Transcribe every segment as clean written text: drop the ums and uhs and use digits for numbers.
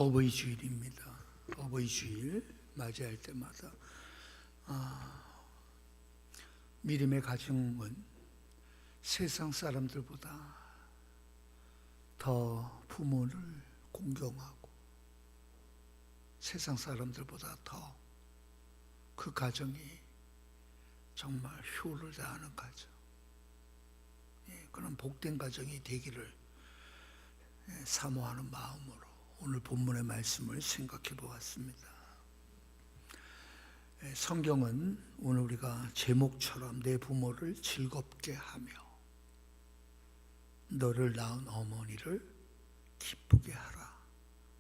어버이 주일입니다. 어버이 주일 맞이할 때마다 미림의 가정은 세상 사람들보다 더 부모를 공경하고 세상 사람들보다 더 그 가정이 정말 효를 다하는 가정, 그런 복된 가정이 되기를 사모하는 마음으로 오늘 본문의 말씀을 생각해 보았습니다. 성경은 오늘 우리가 제목처럼 내 부모를 즐겁게 하며 너를 낳은 어머니를 기쁘게 하라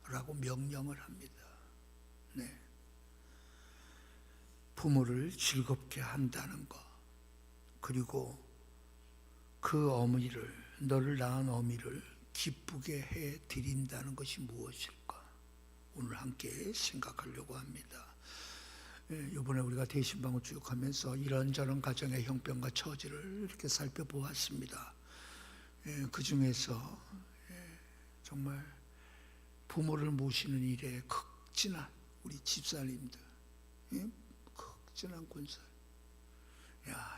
라고 명령을 합니다. 부모를 즐겁게 한다는 것, 그리고 그 어머니를, 너를 낳은 어미를 기쁘게 해 드린다는 것이 무엇일까? 오늘 함께 생각하려고 합니다. 이번에 우리가 대신방을 쭉 하면서 이런저런 가정의 형편과 처지를 이렇게 살펴보았습니다. 그 중에서 정말 부모를 모시는 일에 극진한 우리 집사님들, 극진한 권사,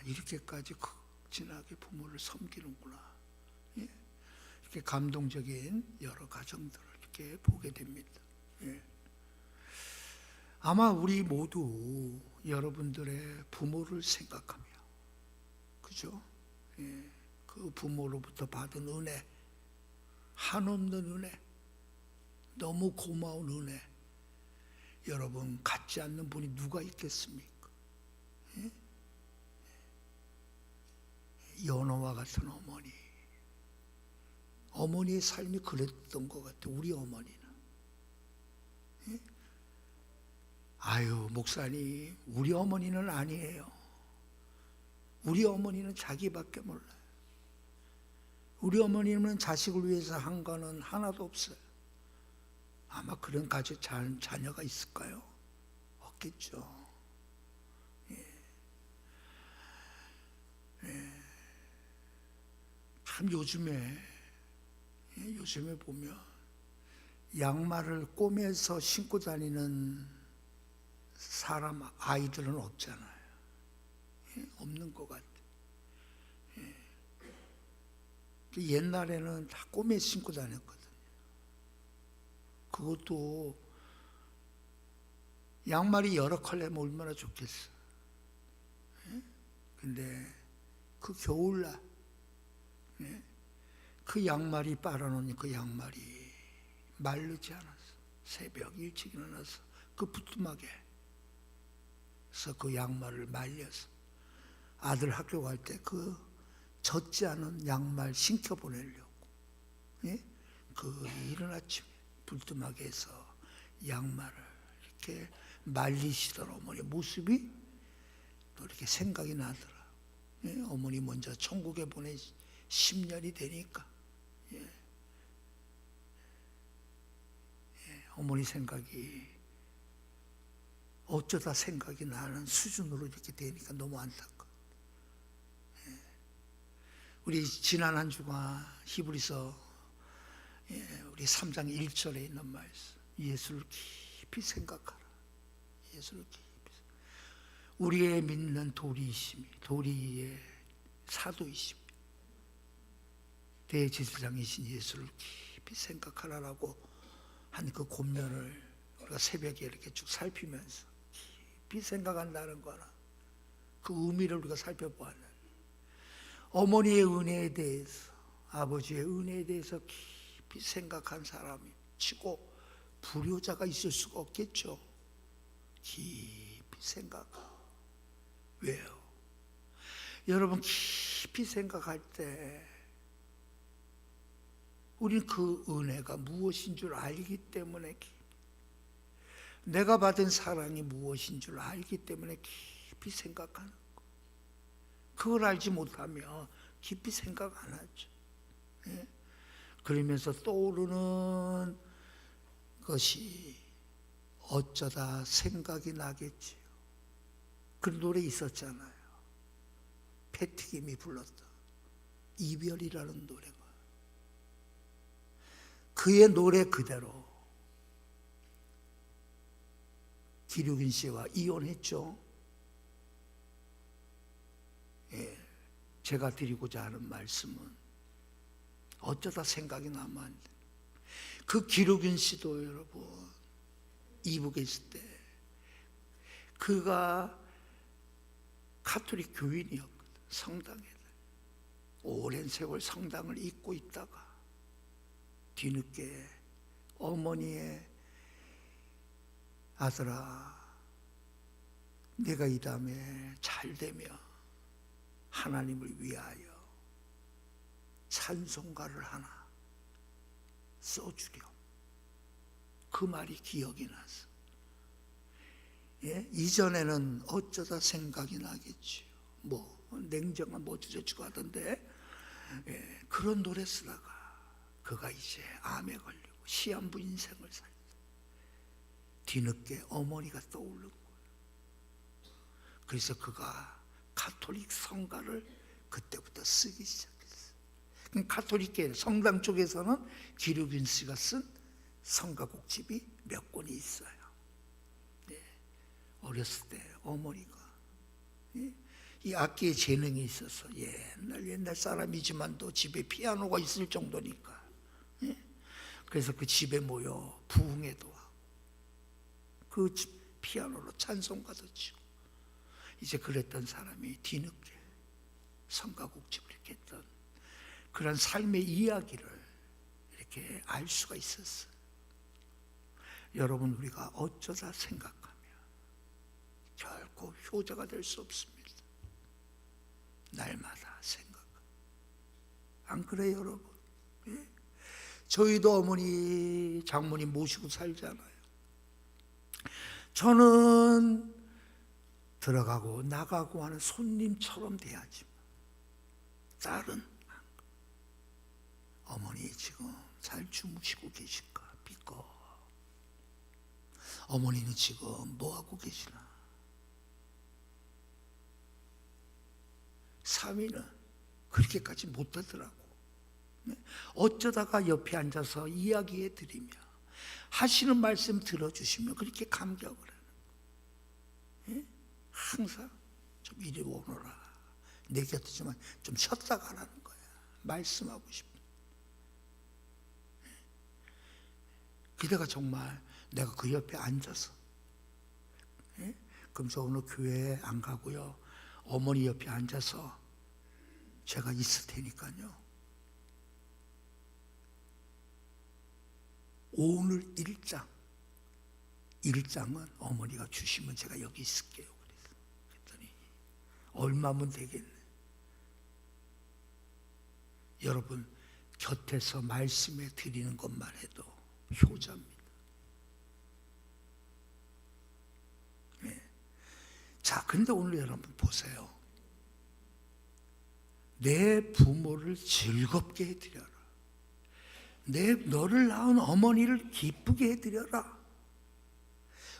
이렇게까지 극진하게 부모를 섬기는구나. 이렇게 감동적인 여러 가정들을 이렇게 보게 됩니다. 아마 우리 모두 여러분들의 부모를 생각하며, 그죠? 그 부모로부터 받은 은혜, 한없는 은혜, 너무 고마운 은혜, 여러분 갖지 않는 분이 누가 있겠습니까? 연어와 같은 어머니, 어머니의 삶이 그랬던 것 같아요. 우리 어머니는. 아유, 목사님, 우리 어머니는 아니에요. 우리 어머니는 자기밖에 몰라요. 우리 어머니는 자식을 위해서 한 거는 하나도 없어요. 아마 그런 가족 자녀가 있을까요? 없겠죠. 참 요즘에 보면 양말을 꼬매서 신고 다니는 사람, 아이들은 없잖아요. 없는 것 같아요. 옛날에는 다 꼬매 신고 다녔거든요. 그것도 양말이 여러 컬러면 얼마나 좋겠어. 근데 그 겨울날 그 양말이 빨아놓은 그 양말이 마르지 않았어. 새벽 일찍 일어나서 그 부뚜막에서 그 양말을 말려서 아들 학교 갈 때 그 젖지 않은 양말 신겨 보내려고 그 이른 아침에 불뚜막에서 양말을 이렇게 말리시던 어머니 모습이 또 이렇게 생각이 나더라. 어머니 먼저 천국에 보내 10년이 되니까 어머니 생각이 어쩌다 생각이 나는 수준으로 이렇게 되니까 너무 안타까워. 우리 지난 한 주가 히브리서 우리 3장 1절에 있는 말씀, 예수를 깊이 생각하라. 예수를 깊이. 우리의 믿는 도리이시며 도리의 사도이시며 대제사장이신 예수를 깊이 생각하라라고 한 그 권면을 우리가 새벽에 이렇게 쭉 살피면서 깊이 생각한다는 거나 그 의미를 우리가 살펴보았는데, 어머니의 은혜에 대해서, 아버지의 은혜에 대해서 깊이 생각한 사람이 치고 불효자가 있을 수가 없겠죠. 깊이 생각하고. 왜요? 여러분, 깊이 생각할 때 우리는 그 은혜가 무엇인 줄 알기 때문에, 내가 받은 사랑이 무엇인 줄 알기 때문에 깊이 생각하는 거. 그걸 알지 못하면 깊이 생각 안 하죠. 그러면서 떠오르는 것이 어쩌다 생각이 나겠지요. 그 노래 있었잖아요. 패티김이 불렀던 이별이라는 노래가. 그의 노래 그대로 기록인 씨와 이혼했죠. 예, 제가 드리고자 하는 말씀은 어쩌다 생각이 나면 그 기록인 씨도 여러분 이북에 있을 때 그가 가톨릭 교인이었거든. 성당에 오랜 세월 성당을 잇고 있다가 뒤늦게 어머니의 아들아, 내가 이 다음에 잘되며 하나님을 위하여 찬송가를 하나 써주렴. 그 말이 기억이 나서. 예? 이전에는 어쩌다 생각이 나겠지요. 뭐 냉정한 뭐 주저주고 하던데, 예, 그런 노래 쓰다가 그가 이제 암에 걸리고 시한부 인생을 살다 뒤늦게 어머니가 떠오른 거예요. 그래서 그가 가톨릭 성가를 그때부터 쓰기 시작했어요. 가톨릭계 성당 쪽에서는 기록인 씨가 쓴 성가곡집이 몇 권이 있어요. 네. 어렸을 때 어머니가, 예? 이 악기에 재능이 있어서 옛날 사람이지만도 집에 피아노가 있을 정도니까, 예? 그래서 그 집에 모여 부흥회도 하고 그 피아노로 찬송가도 치고 이제 그랬던 사람이 뒤늦게 성가곡집을 이렇게 했던 그런 삶의 이야기를 이렇게 알 수가 있었어요. 여러분, 우리가 어쩌다 생각하면 결코 효자가 될 수 없습니다. 날마다 생각. 안 그래요, 여러분? 예? 저희도 어머니, 장모님 모시고 살잖아요. 저는 들어가고 나가고 하는 손님처럼 돼야지만 딸은 어머니 지금 잘 주무시고 계실까 믿고, 어머니는 지금 뭐하고 계시나. 3위는 그렇게까지 못하더라고. 어쩌다가 옆에 앉아서 이야기해 드리며 하시는 말씀 들어주시면 그렇게 감격을 하는 거예요. 항상 좀 이리 오너라, 내 곁이지만 좀 쉬었다 가라는 거야. 말씀하고 싶어. 그대가 정말 내가 그 옆에 앉아서, 그럼 저 오늘 교회에 안 가고요, 어머니 옆에 앉아서 제가 있을 테니까요, 오늘 1장은 어머니가 주시면 제가 여기 있을게요. 그랬더니 얼마면 되겠네. 여러분, 곁에서 말씀해 드리는 것만 해도 효자입니다. 네. 자, 근데 오늘 여러분 보세요. 내 부모를 즐겁게 해드려라. 너를 낳은 어머니를 기쁘게 해드려라.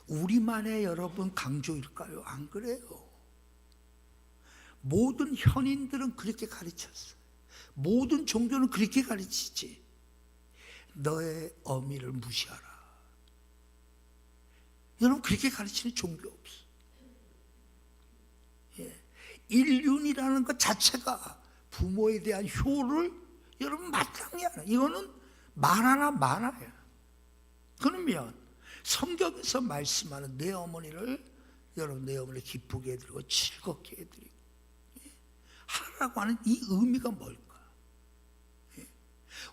우리만의 여러분 강조일까요? 안 그래요. 모든 현인들은 그렇게 가르쳤어요. 모든 종교는 그렇게 가르치지. 너의 어미를 무시하라. 여러분, 그렇게 가르치는 종교 없어. 인륜이라는 것 자체가 부모에 대한 효를 여러분 마땅히 하는, 이거는 말하나 마나야. 그러면 성경에서 말씀하는 내 어머니를, 여러분 내 어머니를 기쁘게 해드리고 즐겁게 해드리고 하라고 하는 이 의미가 뭘까?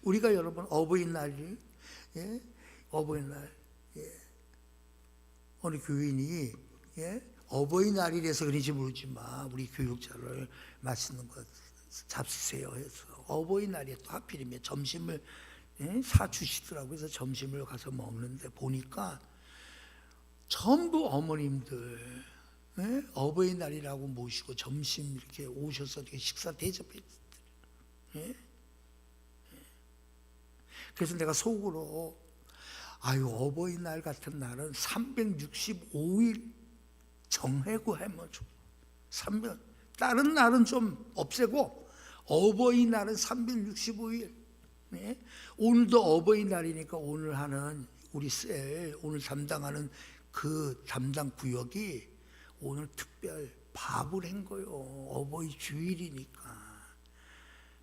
우리가 여러분 어버이날이, 어버이날, 어느 교인이 어버이날이라서 그런지 모르지만 우리 교육자를 맛있는 거 잡수세요 해서 어버이날에 또 하필이면 점심을 사주시더라고요. 그래서 점심을 가서 먹는데 보니까 전부 어머님들 어버이날이라고 모시고 점심 이렇게 오셔서 이렇게 식사 대접했어요. 그래서 내가 속으로, 아유, 어버이날 같은 날은 365일 정해고 하면 좋. 다른 날은 좀 없애고 어버이날은 365일. 오늘도 어버이날이니까 오늘 하는 우리 오늘 담당하는 그 담당 구역이 오늘 특별 밥을 한 거요. 어버이 주일이니까.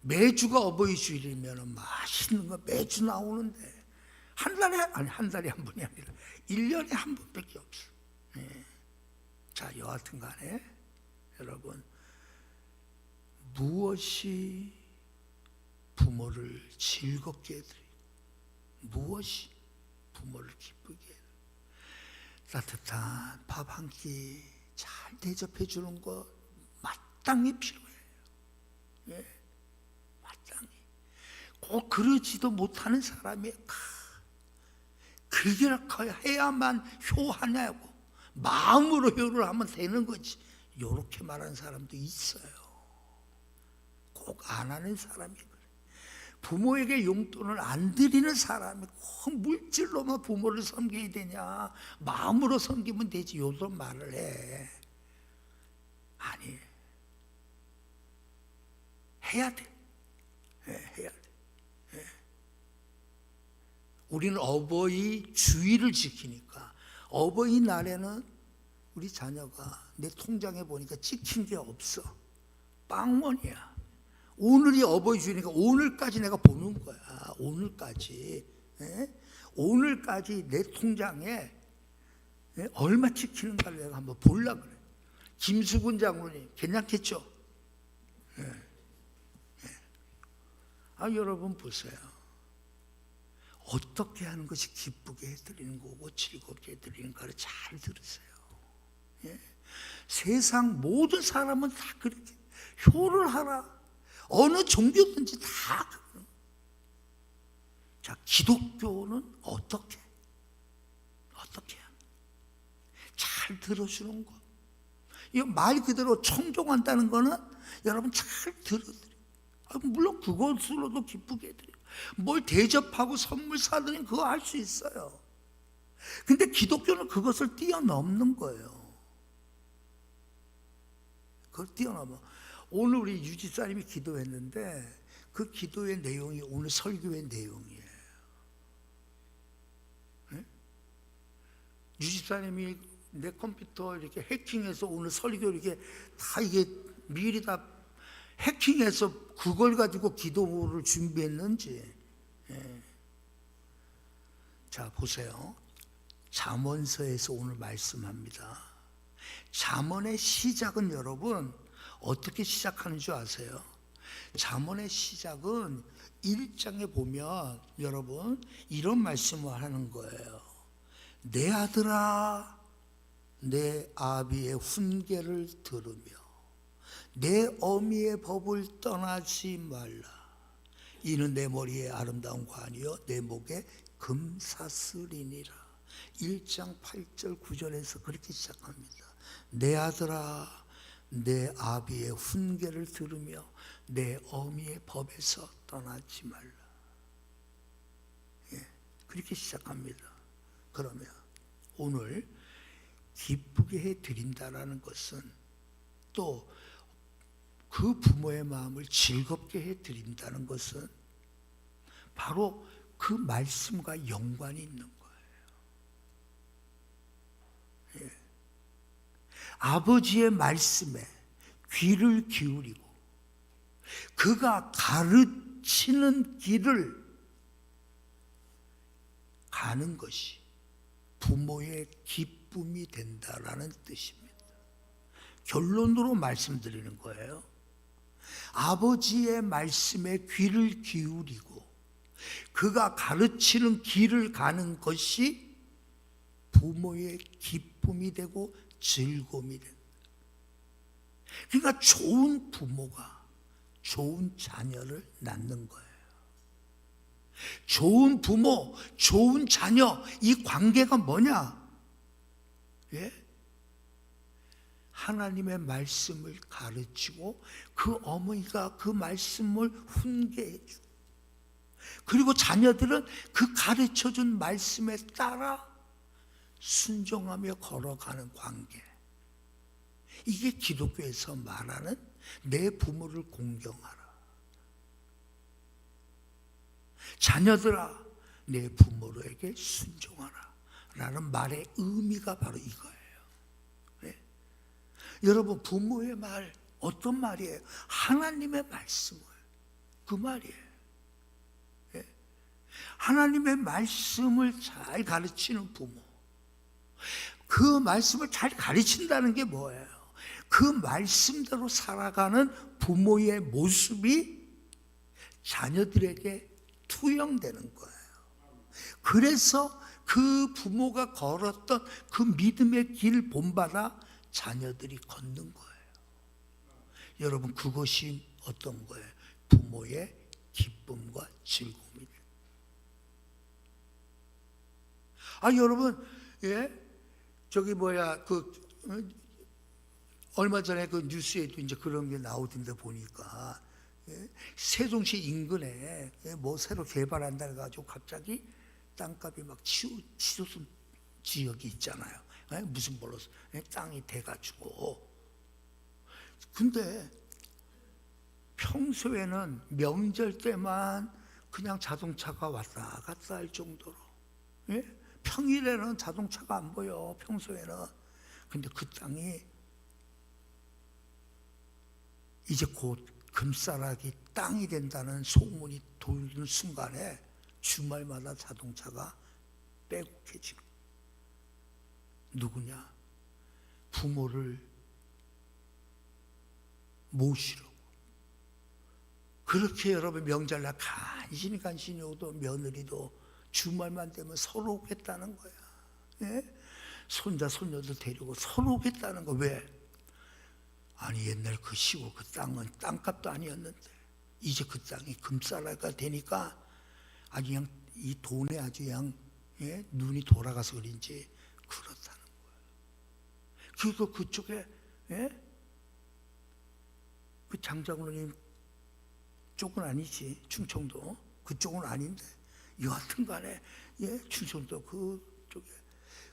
매주가 어버이 주일이면 맛있는 거 매주 나오는데 한 달에 한 번이 아니라 1년에 한 번밖에 없어. 자, 여하튼 간에 여러분, 무엇이 부모를 즐겁게 해드리고 무엇이 부모를 기쁘게 해드리고 따뜻한 밥 한 끼 잘 대접해 주는 거 마땅히 필요해요. 마땅히. 꼭 그러지도 못하는 사람이 그렇게 해야만 효하냐고, 마음으로 효를 하면 되는 거지, 이렇게 말하는 사람도 있어요. 꼭 안 하는 사람이 그래. 부모에게 용돈을 안 드리는 사람이 꼭 물질로만 부모를 섬겨야 되냐, 마음으로 섬기면 되지, 요런 말을 해. 아니, 해야 돼. 해야 돼. 우리는 어버이 주일을 지키니까 어버이날에는 우리 자녀가 내 통장에 보니까 찍힌 게 없어. 빵원이야. 오늘이 어버이 주일이니까 오늘까지 내가 보는 거야. 오늘까지. 오늘까지 내 통장에 얼마 찍히는가를 내가 한번 보려고 그래. 김수근 장로님 괜찮겠죠? 여러분 보세요. 어떻게 하는 것이 기쁘게 해드리는 거고 즐겁게 해드리는 거를 잘 들으세요. 세상 모든 사람은 다 그렇게 효를 하라. 어느 종교든지 다. 자, 기독교는 어떻게 잘 들어주는 거. 이 말 그대로 청종한다는 거는 여러분 잘 들어드려요. 물론 그것으로도 기쁘게 해드려요. 뭘 대접하고 선물 사드리면 그거 할 수 있어요. 근데 기독교는 그것을 뛰어넘는 거예요. 그걸 뛰어넘어. 오늘 우리 유 집사님이 기도했는데 그 기도의 내용이 오늘 설교의 내용이에요. 유 집사님이 내 컴퓨터 이렇게 해킹해서 오늘 설교 이렇게 다 이게 미리 다 해킹해서 그걸 가지고 기도를 준비했는지. 자, 보세요. 잠언서에서 오늘 말씀합니다. 잠언의 시작은 여러분 어떻게 시작하는 줄 아세요? 잠언의 시작은 1장에 보면 여러분 이런 말씀을 하는 거예요. 내 아들아, 내 아비의 훈계를 들으며 내 어미의 법을 떠나지 말라. 이는 내 머리에 아름다운 관이요 내 목에 금사슬이니라. 1장 8절 9절에서 그렇게 시작합니다. 내 아들아, 내 아비의 훈계를 들으며 내 어미의 법에서 떠나지 말라. 그렇게 시작합니다. 그러면 오늘 기쁘게 해드린다라는 것은 또 그 부모의 마음을 즐겁게 해드린다는 것은 바로 그 말씀과 연관이 있는 거예요. 아버지의 말씀에 귀를 기울이고 그가 가르치는 길을 가는 것이 부모의 기쁨이 된다라는 뜻입니다. 결론으로 말씀드리는 거예요. 아버지의 말씀에 귀를 기울이고 그가 가르치는 길을 가는 것이 부모의 기쁨이 되고 즐거움이 된다. 그러니까 좋은 부모가 좋은 자녀를 낳는 거예요. 좋은 부모, 좋은 자녀, 이 관계가 뭐냐? 하나님의 말씀을 가르치고 그 어머니가 그 말씀을 훈계해 주고 그리고 자녀들은 그 가르쳐준 말씀에 따라 순종하며 걸어가는 관계. 이게 기독교에서 말하는 내 부모를 공경하라. 자녀들아, 내 부모에게 순종하라 라는 말의 의미가 바로 이거예요. 네? 여러분, 부모의 말 어떤 말이에요? 하나님의 말씀을, 그 말이에요. 네? 하나님의 말씀을 잘 가르치는 부모, 그 말씀을 잘 가르친다는 게 뭐예요? 그 말씀대로 살아가는 부모의 모습이 자녀들에게 투영되는 거예요. 그래서 그 부모가 걸었던 그 믿음의 길 본받아 자녀들이 걷는 거예요. 여러분, 그것이 어떤 거예요? 부모의 기쁨과 즐거움이에요. 여러분, 얼마 전에 그 뉴스에도 이제 그런 게 나오던데 보니까, 세종시 인근에 뭐 새로 개발한다 해가지고 갑자기 땅값이 막 치솟은 지역이 있잖아요. 무슨 뭘로 땅이 돼가지고. 근데 평소에는 명절 때만 그냥 자동차가 왔다 갔다 할 정도로, 평일에는 자동차가 안 보여, 평소에는. 근데 그 땅이 이제 곧 금싸라기 땅이 된다는 소문이 돌는 순간에 주말마다 자동차가 빼곡해지고. 누구냐? 부모를 모시려고. 그렇게 여러분, 명절날 간신히 오도 며느리도 주말만 되면 서로 오겠다는 거야. 손자 손녀도 데리고 서로 오겠다는 거. 왜? 아니, 옛날 그 시골 그 땅은 땅값도 아니었는데 이제 그 땅이 금싸라기가 되니까 아주 그냥 이 돈에 아주 그냥 눈이 돌아가서 그런지 그렇다는 거예요. 그리고 그쪽에 그 장자군님 쪽은 아니지, 충청도 그쪽은 아닌데 여하튼 간에 충청도 그쪽에.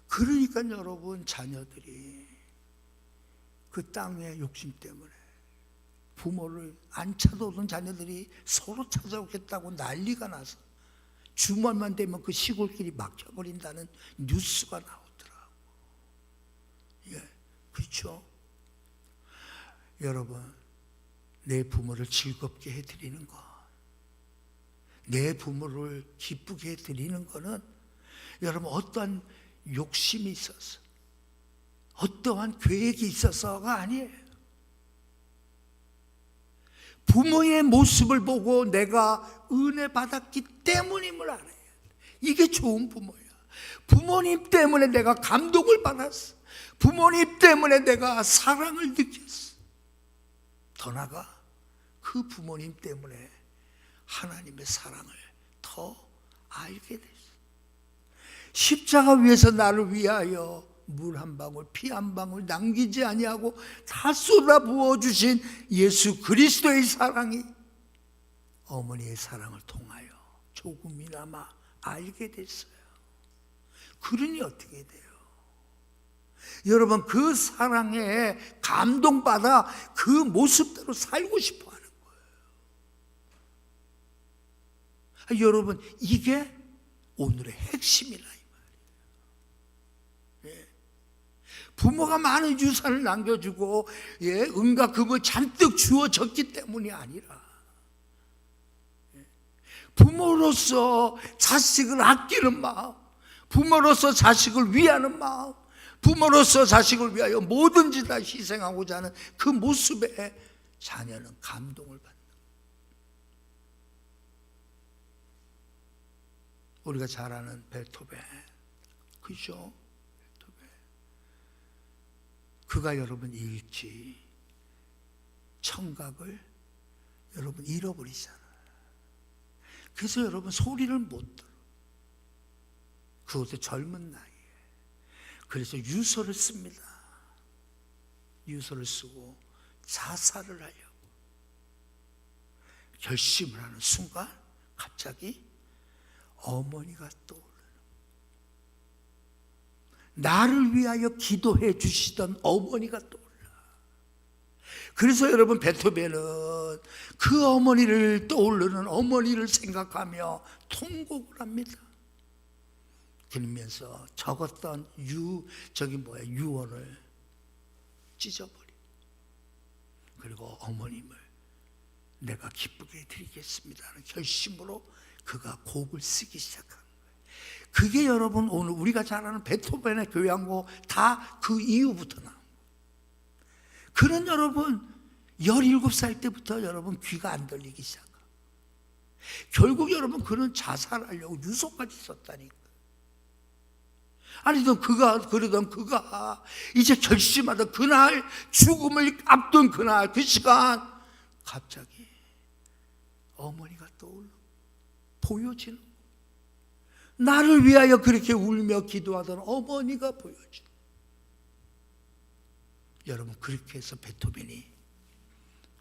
그러니까 여러분, 자녀들이 그 땅의 욕심 때문에 부모를 안 찾아오던 자녀들이 서로 찾아오겠다고 난리가 나서 주말만 되면 그 시골길이 막혀버린다는 뉴스가 나오더라고. 그렇죠? 여러분, 내 부모를 즐겁게 해드리는 것, 내 부모를 기쁘게 해드리는 것은 여러분, 어떠한 욕심이 있어서, 어떠한 계획이 있어서가 아니에요. 부모의 모습을 보고 내가 은혜 받았기 때문임을 알아야 돼. 이게 좋은 부모야. 부모님 때문에 내가 감동을 받았어. 부모님 때문에 내가 사랑을 느꼈어. 더 나아가 그 부모님 때문에 하나님의 사랑을 더 알게 됐어. 십자가 위에서 나를 위하여 물 한 방울, 피 한 방울 남기지 아니하고 다 쏟아 부어 주신 예수 그리스도의 사랑이 어머니의 사랑을 통하여 조금이나마 알게 됐어요. 그러니 어떻게 돼요? 여러분, 그 사랑에 감동받아 그 모습대로 살고 싶어 하는 거예요. 여러분, 이게 오늘의 핵심이라. 부모가 많은 유산을 남겨주고 은과 금을 잔뜩 주어졌기 때문이 아니라, 부모로서 자식을 아끼는 마음, 부모로서 자식을 위하는 마음, 부모로서 자식을 위하여 뭐든지 다 희생하고자 하는 그 모습에 자녀는 감동을 받는 거예요. 우리가 잘 아는 베토벤, 그죠? 그가 여러분 일찍 청각을 여러분 잃어버리잖아요. 그래서 여러분 소리를 못 들어. 그것도 젊은 나이에. 그래서 유서를 씁니다. 유서를 쓰고 자살을 하려고 결심을 하는 순간 갑자기 어머니가 떠오르는, 나를 위하여 기도해 주시던 어머니가 떠올라. 그래서 여러분, 베토벤은 그 어머니를 떠오르는 어머니를 생각하며 통곡을 합니다. 그러면서 적었던 유언을 찢어버리고, 그리고 어머님을 내가 기쁘게 해드리겠습니다는 결심으로 그가 곡을 쓰기 시작한 거예요. 그게 여러분 오늘 우리가 잘 아는 베토벤의 교향곡 다 그 이후부터 나온 거예요. 그는 여러분 17살 때부터 여러분 귀가 안 들리기 시작하고, 결국 여러분 그는 자살하려고 유서까지 썼다니까. 아니던 그러던 그가 이제 결심하던 그날, 죽음을 앞둔 그날, 그 시간, 갑자기 어머니가 떠올라 보여지는, 나를 위하여 그렇게 울며 기도하던 어머니가 보여지는. 여러분, 그렇게 해서 베토벤이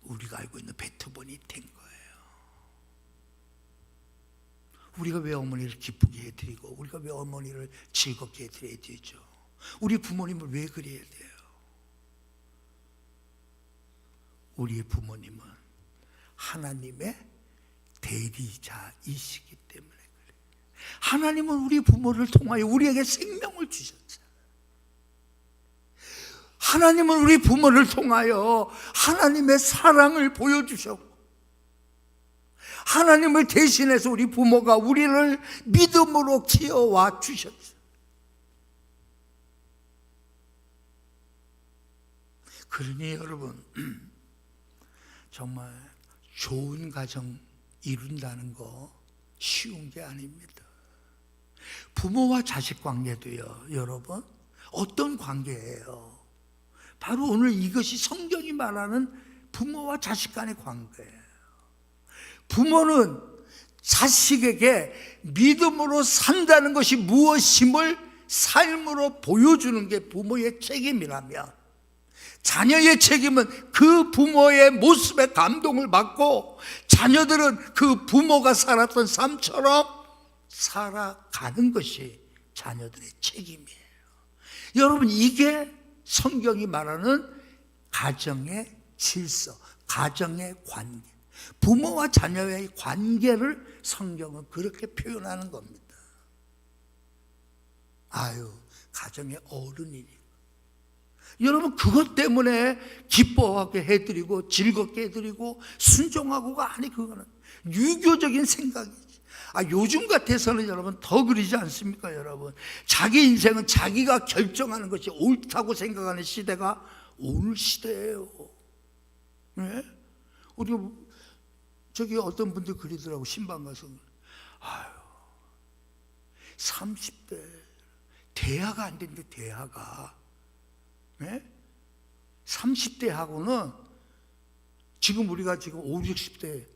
우리가 알고 있는 베토벤이 된 거예요. 우리가 왜 어머니를 기쁘게 해드리고, 우리가 왜 어머니를 즐겁게 해드려야 되죠? 우리 부모님을 왜 그래야 돼요? 우리의 부모님은 하나님의 대리자이시기 때문에 그래요. 하나님은 우리 부모를 통하여 우리에게 생명을 주셨잖아요. 하나님은 우리 부모를 통하여 하나님의 사랑을 보여주셨고, 하나님을 대신해서 우리 부모가 우리를 믿음으로 키워와 주셨어요. 그러니 여러분, 정말 좋은 가정 이룬다는 거 쉬운 게 아닙니다. 부모와 자식 관계도요, 여러분, 어떤 관계예요? 바로 오늘 이것이 성경이 말하는 부모와 자식 간의 관계예요. 부모는 자식에게 믿음으로 산다는 것이 무엇임을 삶으로 보여주는 게 부모의 책임이라면, 자녀의 책임은 그 부모의 모습에 감동을 받고 자녀들은 그 부모가 살았던 삶처럼 살아가는 것이 자녀들의 책임이에요. 여러분, 이게 성경이 말하는 가정의 질서, 가정의 관계, 부모와 자녀의 관계를 성경은 그렇게 표현하는 겁니다. 가정의 어른이니, 여러분, 그것 때문에 기뻐하게 해드리고 즐겁게 해드리고 순종하고가 아니, 그거는 유교적인 생각이지. 요즘 같아서는 여러분 더 그러지 않습니까? 여러분, 자기 인생은 자기가 결정하는 것이 옳다고 생각하는 시대가 오늘 시대예요. 네? 우리 저기 어떤 분들 그러더라고. 신방 가서 30대 대화가 안 된대. 대화가, 네? 30대하고는 지금 우리가 지금 50, 60대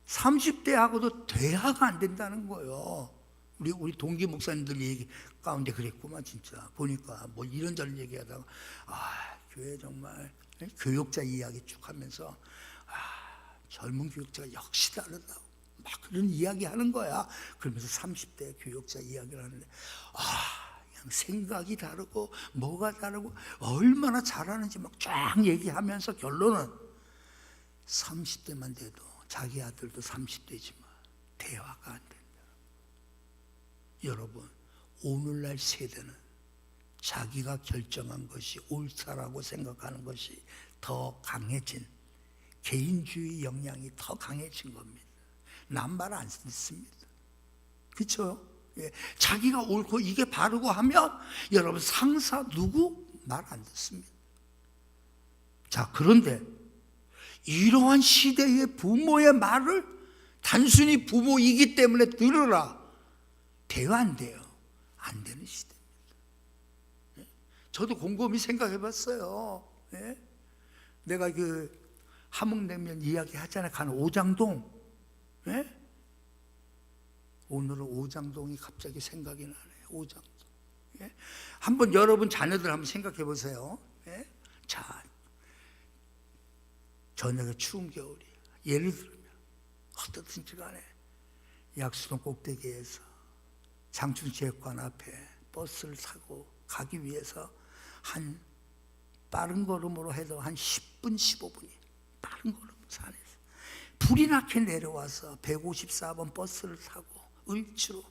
30대하고도 대화가 안 된다는 거예요. 우리 동기 목사님들 얘기 가운데 그랬구만. 진짜 보니까 뭐 이런저런 얘기하다가 교회 정말 교육자 이야기 쭉 하면서 젊은 교육자가 역시 다르다고 막 그런 이야기 하는 거야. 그러면서 30대 교육자 이야기를 하는데 그냥 생각이 다르고 뭐가 다르고 얼마나 잘하는지 막 쫙 얘기하면서 결론은 30대만 돼도 자기 아들도 30대지만 대화가 안 된다. 여러분, 오늘날 세대는 자기가 결정한 것이 옳다라고 생각하는 것이 더 강해진, 개인주의 영향이 더 강해진 겁니다. 남 말 안 듣습니다. 그렇죠? 예. 자기가 옳고 이게 바르고 하면 여러분 상사 누구 말 안 듣습니다. 자, 그런데 이러한 시대의 부모의 말을 단순히 부모이기 때문에 들으라, 대화 안 돼요. 안 되는 시대입니다. 저도 곰곰이 생각해 봤어요. 예? 내가 그 함흥냉면 이야기 하잖아요. 가는 오장동. 예? 오늘은 오장동이 갑자기 생각이 나네요. 오장동. 예? 한번 여러분 자녀들 한번 생각해 보세요. 예? 자, 저녁에 추운 겨울이, 예를 들면 어떻든지 간에 약수동 꼭대기에서 장충체육관 앞에 버스를 타고 가기 위해서 한 빠른 걸음으로 해도 한 10분 15분이 빠른 걸음 산에서 불이 나게 내려와서 154번 버스를 타고 을지로,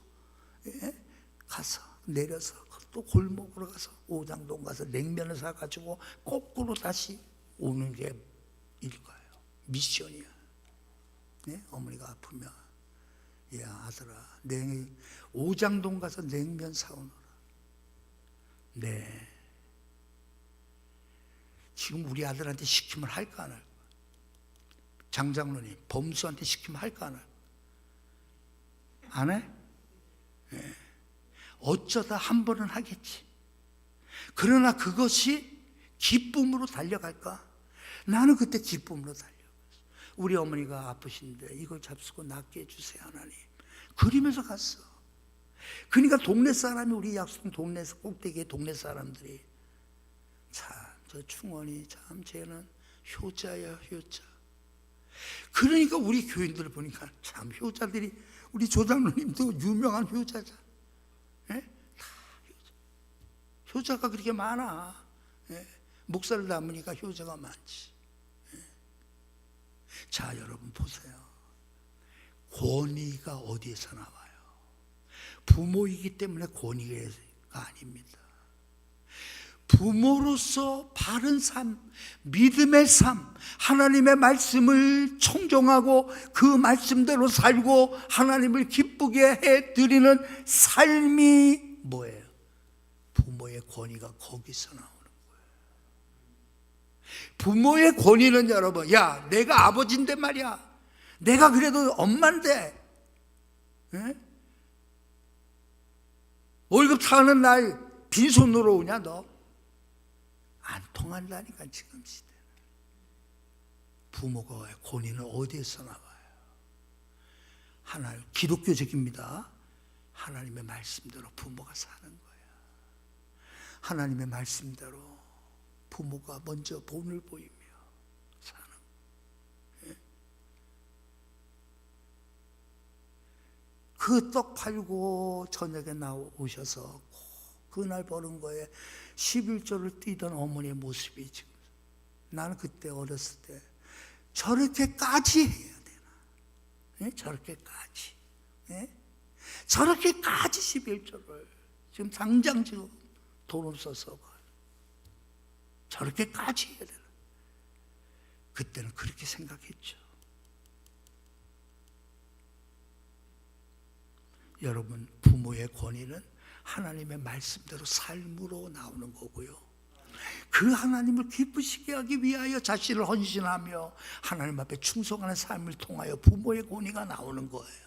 예? 가서 내려서 또 골목으로 가서 오장동 가서 냉면을 사가지고 거꾸로 다시 오는 게 일과예요. 미션이야. 네? 어머니가 아프면 야 아들아 오장동 가서 냉면 사오너라. 네. 지금 우리 아들한테 시키면 할까 안 할까? 장장로님 범수한테 시키면 할까 안 할까? 안 해? 네. 어쩌다 한 번은 하겠지. 그러나 그것이 기쁨으로 달려갈까? 나는 그때 기쁨으로 달려갔어. 우리 어머니가 아프신데 이걸 잡수고 낫게 해주세요 하나님. 그리면서 갔어. 그러니까 동네 사람이 우리 약속 동네 꼭대기에 동네 사람들이 참 저 충원이 참 쟤는 효자야 효자. 그러니까 우리 교인들을 보니까 참 효자들이 우리 조장로님도 유명한 효자자. 예? 다 효자가 그렇게 많아. 예? 목사를 담으니까 효자가 많지. 예? 자 여러분 보세요. 권위가 어디에서 나와요? 부모이기 때문에 권위가 아닙니다. 부모로서 바른 삶, 믿음의 삶, 하나님의 말씀을 청종하고 그 말씀대로 살고 하나님을 기쁘게 해드리는 삶이 뭐예요? 부모의 권위가 거기서 나오는 거예요. 부모의 권위는 여러분, 야 내가 아버지인데 말이야, 내가 그래도 엄마인데, 에? 월급 타는 날 빈손으로 오냐 너? 안 통한다니까 지금 시대는. 부모의 권위는 어디에서 나와요? 하나님 기독교적입니다. 하나님의 말씀대로 부모가 사는 거예요. 하나님의 말씀대로 부모가 먼저 본을 보이며 사는 거예요. 그 떡 팔고 저녁에 나오셔서 그날 버는 거에 11조를 뛰던 어머니의 모습이 지금, 나는 그때 어렸을 때 저렇게까지 해야 되나? 네? 저렇게까지, 네? 저렇게까지 11조를 지금 당장 지금 돈 없어서 저렇게까지 해야 되나? 그때는 그렇게 생각했죠. 여러분, 부모의 권위는 하나님의 말씀대로 삶으로 나오는 거고요. 그 하나님을 기쁘시게 하기 위하여 자신을 헌신하며 하나님 앞에 충성하는 삶을 통하여 부모의 권위가 나오는 거예요.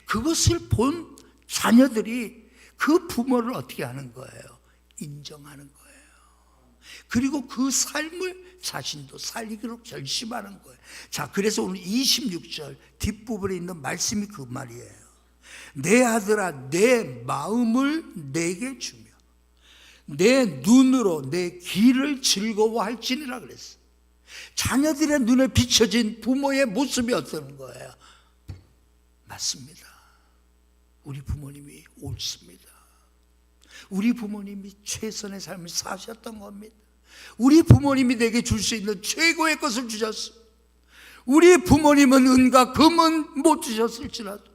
그것을 본 자녀들이 그 부모를 어떻게 하는 거예요? 인정하는 거예요. 그리고 그 삶을 자신도 살리기로 결심하는 거예요. 자, 그래서 오늘 26절 뒷부분에 있는 말씀이 그 말이에요. 내 아들아 내 마음을 내게 주며 내 눈으로 내 귀를 즐거워할지니라 그랬어요. 자녀들의 눈에 비춰진 부모의 모습이 어떤 거예요? 맞습니다. 우리 부모님이 옳습니다. 우리 부모님이 최선의 삶을 사셨던 겁니다. 우리 부모님이 내게 줄 수 있는 최고의 것을 주셨습니다. 우리 부모님은 은과 금은 못 주셨을지라도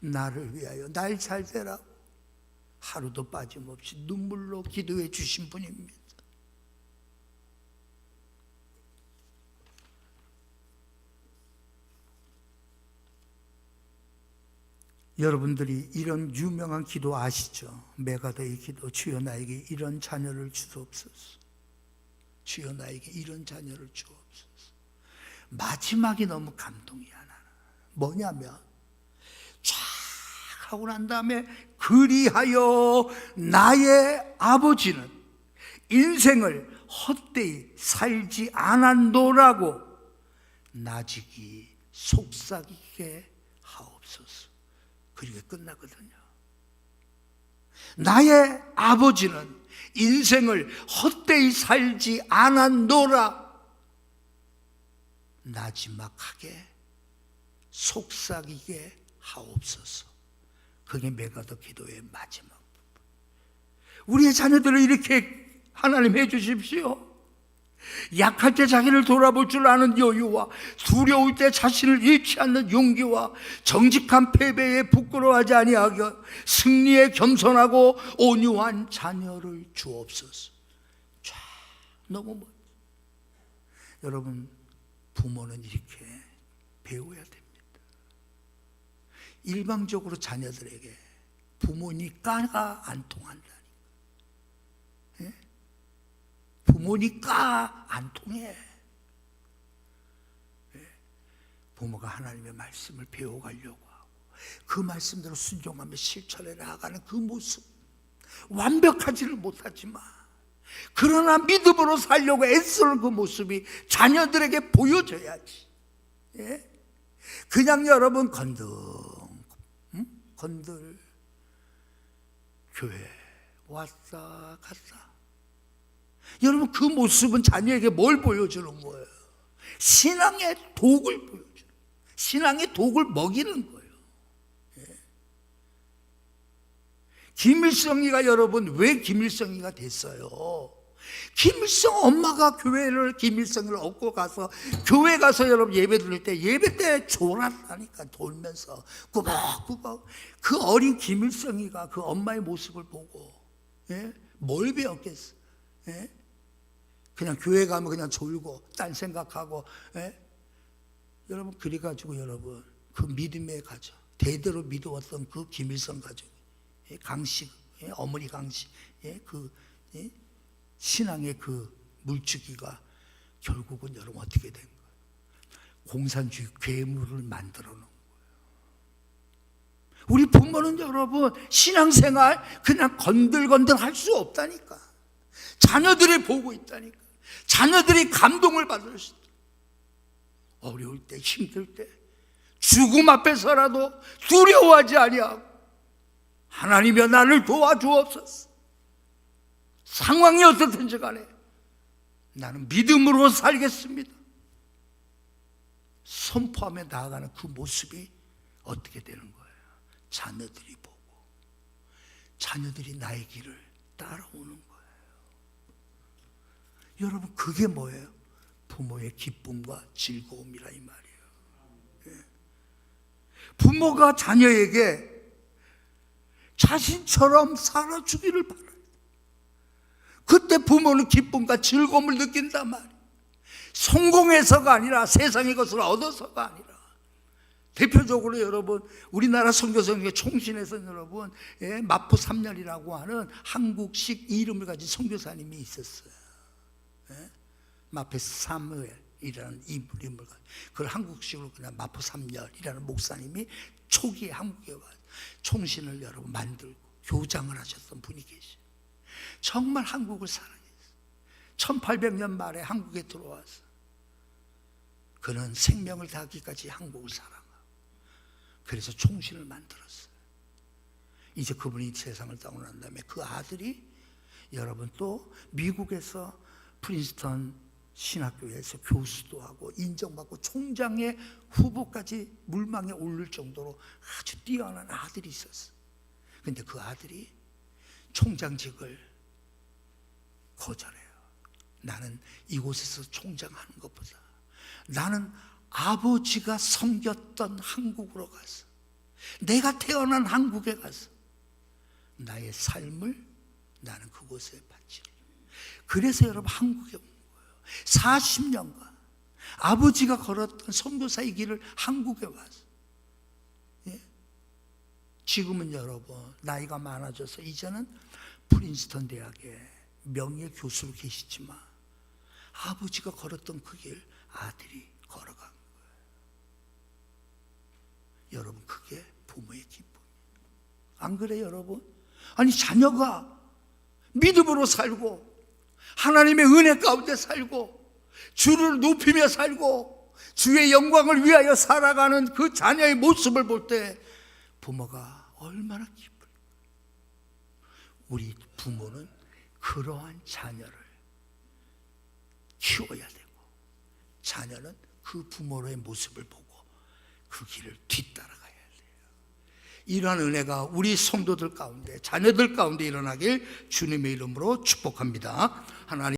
나를 위하여 날 잘 되라고 하루도 빠짐없이 눈물로 기도해 주신 분입니다. 여러분들이 이런 유명한 기도 아시죠? 메가더의 기도. 주여 나에게 이런 자녀를 주옵소서. 주여 나에게 이런 자녀를 주옵소서. 마지막이 너무 감동이야. 나는 뭐냐면 쫙 하고 난 다음에 그리하여 나의 아버지는 인생을 헛되이 살지 않았노라고 나직이 속삭이게 하옵소서. 그렇게 끝나거든요. 나의 아버지는 인생을 헛되이 살지 않았노라 나지막하게 속삭이게 하옵소서. 그게 메가더 기도의 마지막 부분. 우리의 자녀들을 이렇게 하나님 해주십시오. 약할 때 자기를 돌아볼 줄 아는 여유와 두려울 때 자신을 잃지 않는 용기와 정직한 패배에 부끄러워하지 아니하게 승리에 겸손하고 온유한 자녀를 주옵소서. 쫙 너무 멋져. 여러분, 부모는 이렇게 배워야 됩니다. 일방적으로 자녀들에게 부모니까가 안 통한다니까. 예? 부모니까 안 통해. 예? 부모가 하나님의 말씀을 배워가려고 하고 그 말씀대로 순종하며 실천해 나아가는 그 모습, 완벽하지를 못하지만 그러나 믿음으로 살려고 애쓰는 그 모습이 자녀들에게 보여져야지. 예? 그냥 여러분 건들 교회 왔다 갔다. 여러분, 그 모습은 자녀에게 뭘 보여주는 거예요? 신앙의 독을 보여주는, 신앙의 독을 먹이는 거예요. 예. 김일성이가 여러분 왜 김일성이가 됐어요? 김일성 엄마가 김일성을 얻고 가서 교회 가서 여러분 예배 드릴 때 예배 때 졸았다니까. 돌면서 꾸벅꾸벅. 그 어린 김일성이가 그 엄마의 모습을 보고, 예? 뭘 배웠겠어? 예? 그냥 교회 가면 그냥 졸고 딴 생각하고, 예? 여러분, 그래가지고 여러분 그 믿음의 가정, 대대로 믿어왔던 그 김일성 가정, 예? 강씨, 예? 어머니 강씨, 예? 예? 신앙의 그 물주기가 결국은 여러분 어떻게 된 거예요? 공산주의 괴물을 만들어 놓은 거예요. 우리 부모는 여러분 신앙생활 그냥 건들건들 할 수 없다니까. 자녀들이 보고 있다니까. 자녀들이 감동을 받을 수 있다. 어려울 때, 힘들 때, 죽음 앞에서라도 두려워하지 아니하고 하나님이여 나를 도와주옵소서. 상황이 어떻든지 간에 나는 믿음으로 살겠습니다. 선포하며 나아가는 그 모습이 어떻게 되는 거예요? 자녀들이 보고 자녀들이 나의 길을 따라오는 거예요. 여러분, 그게 뭐예요? 부모의 기쁨과 즐거움이라 이 말이에요. 예. 부모가 자녀에게 자신처럼 살아주기를 바라요. 그때 부모는 기쁨과 즐거움을 느낀단 말이에요. 성공해서가 아니라 세상의 것을 얻어서가 아니라. 대표적으로 여러분 우리나라 선교사님의 총신에서 여러분, 예, 마포 3년이라고 하는 한국식 이름을 가진 선교사님이 있었어요. 예? 마포 사무엘이라는 이름을 가진, 그걸 한국식으로 그냥 마포 3년이라는 목사님이 초기에 한국에 와서 총신을 여러분 만들고 교장을 하셨던 분이 계시죠. 정말 한국을 사랑했어요. 1800년 말에 한국에 들어와서 그는 생명을 다하기까지 한국을 사랑하고 그래서 총신을 만들었어요. 이제 그분이 세상을 떠난 다음에 그 아들이 여러분 또 미국에서 프린스턴 신학교에서 교수도 하고 인정받고 총장의 후보까지 물망에 오를 정도로 아주 뛰어난 아들이 있었어요. 그런데 그 아들이 총장직을 거절해요. 나는 이곳에서 총장하는 것보다 나는 아버지가 섬겼던 한국으로 가서 내가 태어난 한국에 가서 나의 삶을 나는 그곳에 바치리. 그래서 여러분 한국에 온 거예요. 40년간 아버지가 걸었던 선교사의 길을 한국에 와서, 예? 지금은 여러분 나이가 많아져서 이제는 프린스턴 대학에 명예 교수로 계시지만 아버지가 걸었던 그 길 아들이 걸어간 거예요. 여러분, 그게 부모의 기쁨이에요. 안 그래요, 여러분? 아니, 자녀가 믿음으로 살고 하나님의 은혜 가운데 살고 주를 높이며 살고 주의 영광을 위하여 살아가는 그 자녀의 모습을 볼 때 부모가 얼마나 기쁠까. 우리 부모는 그러한 자녀를 키워야 되고 자녀는 그 부모의 모습을 보고 그 길을 뒤따라가야 돼요. 이러한 은혜가 우리 성도들 가운데, 자녀들 가운데 일어나길 주님의 이름으로 축복합니다. 하나님